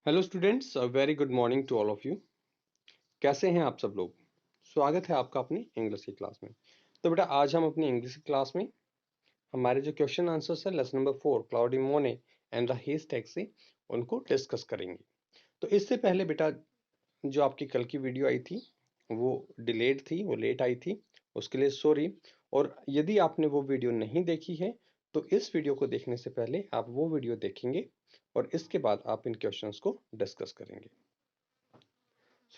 Hello students, very good morning to all of you. कैसे हैं आप सब लोग? स्वागत है आपका अपनी इंग्लिश की क्लास में। तो बेटा आज हम अपनी इंग्लिश की क्लास में हमारे जो क्वेश्चन आंसर्स है lesson number 4 Claude Monet and the हेस्टैग से उनको डिस्कस करेंगे। तो इससे पहले बेटा जो आपकी कल की वीडियो आई थी वो डिलेड थी, वो लेट आई थी, उसके लिए सॉरी। और यदि आपने वो वीडियो नहीं देखी है तो इस वीडियो को देखने से पहले आप वो वीडियो देखेंगे और इसके बाद आप इन क्वेश्चंस को डिस्कस करेंगे।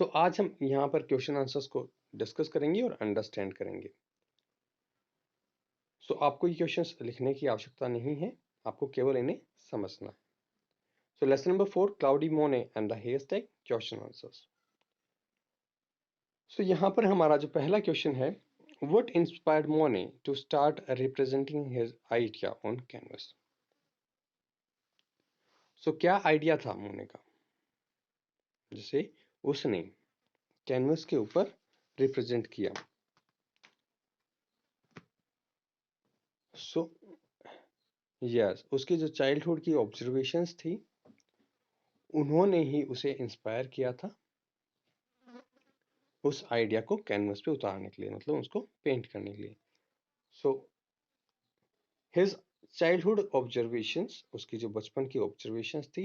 सो आज हम यहाँ पर क्वेश्चन आंसर्स को डिस्कस करेंगे और अंडरस्टैंड करेंगे। सो आपको ये क्वेश्चंस लिखने की आवश्यकता नहीं है, आपको केवल इन्हें समझना है। So lesson number 4 Claude Monet and the haystack question answers. So यहाँ पर हमारा जो पहला क्वेश्चन है, what inspired Monet to start representing his idea on canvas. So क्या आइडिया था मोने का जिसे उसने कैनवस के ऊपर रिप्रेजेंट किया। सो यस, उसकी जो चाइल्डहुड की ऑब्जर्वेशंस थी उन्होंने ही उसे इंस्पायर किया था उस आइडिया को कैनवस पे उतारने के लिए, मतलब उसको पेंट करने के लिए। सो हिज चाइल्डहुड ऑब्जर्वेशंस, उसकी जो बचपन की ऑब्जर्वेशंस थी,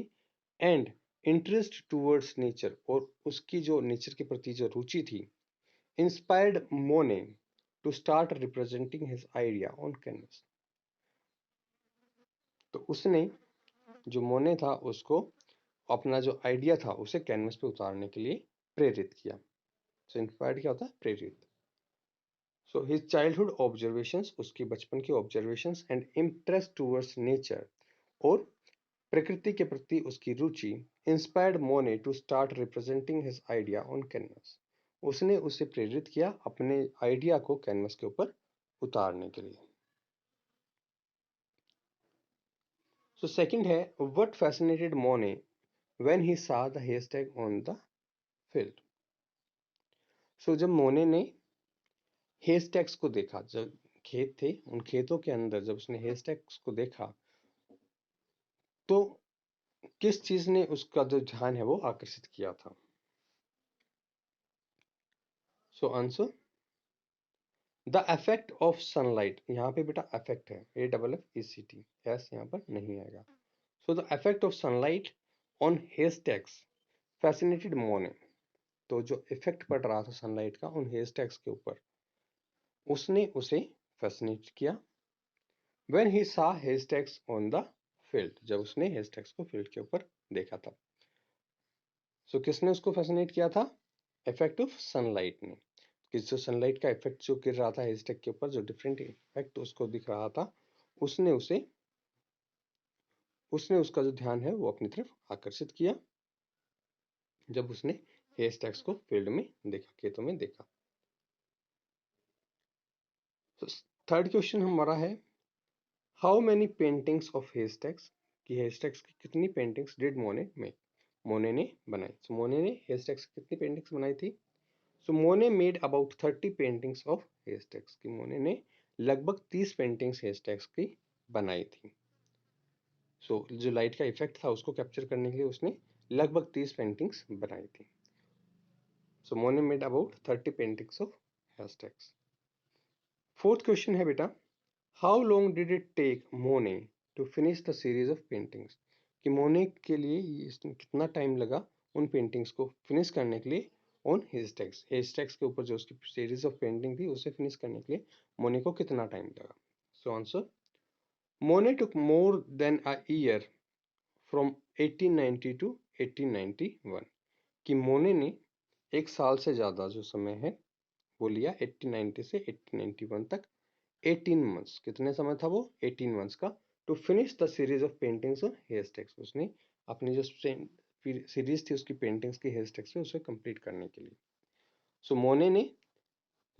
एंड इंटरेस्ट टूवर्ड्स नेचर, और उसकी जो नेचर के प्रति जो रुचि थी, inspired Monet to start representing his idea on canvas. तो उसने, जो मोने था, उसको अपना जो आइडिया था उसे कैनवस पे उतारने के लिए प्रेरित किया। सो इंस्पायर्ड क्या होता है? प्रेरित। सो हिज चाइल्डहुड ऑब्जर्वेशंस, उसकी बचपन की observations, and interest towards nature, और प्रकृति के प्रति उसकी रुचि, inspired Monet to start representing his idea on canvas. उसने उसे प्रेरित किया अपने आइडिया को कैनवस के ऊपर उतारने के लिए। सो सेकंड है, what fascinated Monet when he saw the haystack on the field. So जब मोने ने हेयरस्टाइल्स को देखा, जब खेत थे उन खेतों के अंदर जब उसने हेयरस्टाइल्स को देखा, तो किस चीज ने उसका जो ध्यान है वो आकर्षित किया था। So answer, the effect of sunlight. यहाँ पे बेटा इफेक्ट है, AFFECT, एस यहाँ पर नहीं आएगा। So the effect of sunlight on haystacks fascinated Monet. तो जो इफेक्ट पड़ रहा था सनलाइट का उन हेयरस्टाइल्स के ऊपर, उसने उसे फैसिनेट किया। When he saw haystacks on the field, जब उसने हेयरस्टाइल्स को फील्ड के ऊपर देखा था। सो किसने उसको फैसिनेट किया था? इफेक्ट ऑफ सनलाइट ने। कि जो सनलाइट का इफेक्ट जो गिर रहा था हेयरस्टाइल के ऊपर, जो डिफरेंट इफेक्ट उसको दिख रहा था, उसने उसका जो ध्यान है वो अपनी तरफ आकर्षित किया जब उसने हेयरस्टाइल्स को फील्ड में देखा, खेतों में देखा। तो थर्ड क्वेश्चन हमारा है, हाउ मेनी पेंटिंग्स ऑफ हेयरस्टाइल्स, कि हेयरस्टाइल्स की कितनी पेंटिंग्स डिड मोने मेक, मोने ने बनाई। सो मोने ने हेयरस्टाइल्स की कितनी पेंटिंग्स बनाई थी? So Monet made about 30 paintings of हेयरस्टाइल्स, की मोने ने लगभग 30 पेंटिंग्स हेयरस्टाइल्स की बनाई थी। सो जो लाइट का इफेक्ट था उसको कैप्चर करने के लिए उसने लगभग 30 पेंटिंग्स बनाई थी। So Monet made about 30 paintings of haystacks. Fourth question है बेटा, how long did it take Monet to finish the series of paintings, कि मोने के लिए कितना टाइम लगा उन पेंटिंग्स को फिनिश करने के लिए ऑन हेयरस्टाइल्स। हेयरस्टाइल्स के ऊपर जो उसकी सीरीज ऑफ पेंटिंग थी उसे फिनिश करने के लिए मोने को कितना टाइम लगा। So answer, Monet took more than a year from 1890 to 1891, कि मोने ने एक साल से ज्यादा जो समय है वो लिया 1890 से 1891 तक। 18 मंथ्स, कितने समय था वो? 18 मंथ्स का। To finish the series of paintings on haystacks, उसने अपनी जो सीरीज थी उसकी पेंटिंग्स की हेयरस्टाइल्स पे उसे कंप्लीट करने के लिए। सो मोने ने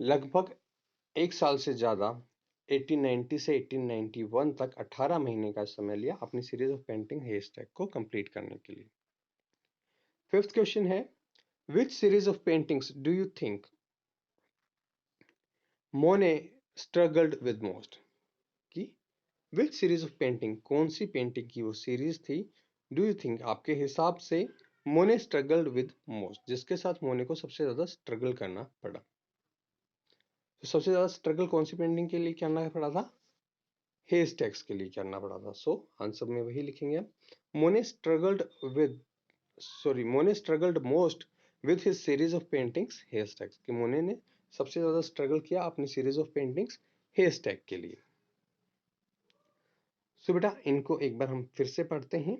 लगभग एक साल से ज्यादा 1890 से 1891 तक 18 महीने का समय लिया अपनी सीरीज ऑफ पेंटिंग हेयरस्टाइल को कंप्लीट करने के लिए। फिफ्थ क्वेश्चन है, which series of paintings do you think Monet struggled with most, की विच सीरीज ऑफ पेंटिंग, कौन सी पेंटिंग की वो सीरीज थी, डू यू थिंक आपके हिसाब से मोने स्ट्रगल्ड विद मोस्ट, जिसके साथ मोने को सबसे ज्यादा स्ट्रगल करना पड़ा। तो सबसे ज्यादा स्ट्रगल कौन सी पेंटिंग के लिए करना पड़ा था? हेस्टैक्स के लिए करना पड़ा था। सो आंसर में वही लिखेंगे हम। Monet struggled with Monet struggled most with his series of paintings haystacks, कि मोने ने सबसे ज्यादा स्ट्रगल किया अपनी सीरीज ऑफ पेंटिंग्स हेस्टैक के लिए। सो बेटा इनको एक बार हम फिर से पढ़ते हैं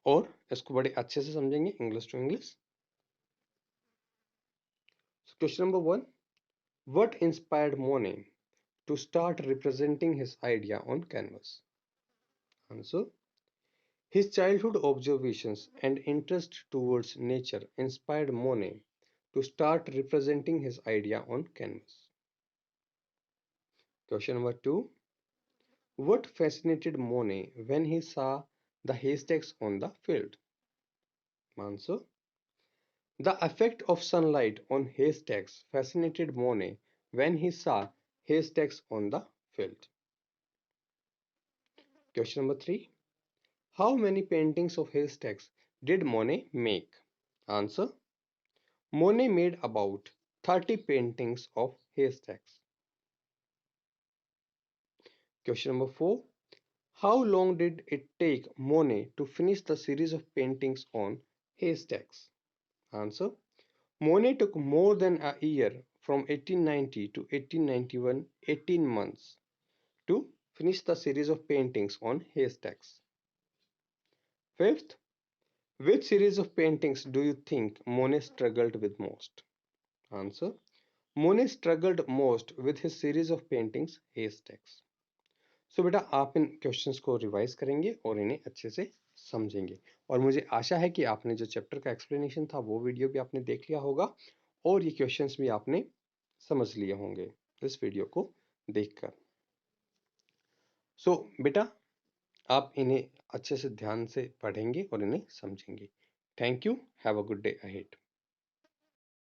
और इसको बड़े अच्छे से समझेंगे, English to English. Question number 1, what inspired Monet to start representing his idea on canvas? Answer: his childhood observations and interest towards nature inspired Monet to start representing his idea on canvas. Question number 2, what fascinated Monet when he saw the haystacks on the field? Answer: the effect of sunlight on haystacks fascinated Monet when he saw haystacks on the field. Question number 3, how many paintings of haystacks did Monet make? Answer: Monet made about 30 paintings of haystacks. Question number 4, how long did it take Monet to finish the series of paintings on haystacks? Answer: Monet took more than a year, from 1890 to 1891, 18 months, to finish the series of paintings on haystacks. Fifth, which series of paintings do you think Monet struggled with most? Answer: Monet struggled most with his series of paintings haystacks. सो बेटा आप इन questions को revise करेंगे और इन्हें अच्छे से समझेंगे, और मुझे आशा है कि आपने जो चैप्टर का एक्सप्लेनेशन था वो वीडियो भी आपने देख लिया होगा और ये क्वेश्चंस भी आपने समझ लिए होंगे इस वीडियो को देखकर। सो बेटा आप इन्हें अच्छे से ध्यान से पढ़ेंगे और इन्हें समझेंगे। Thank you, have a good day ahead.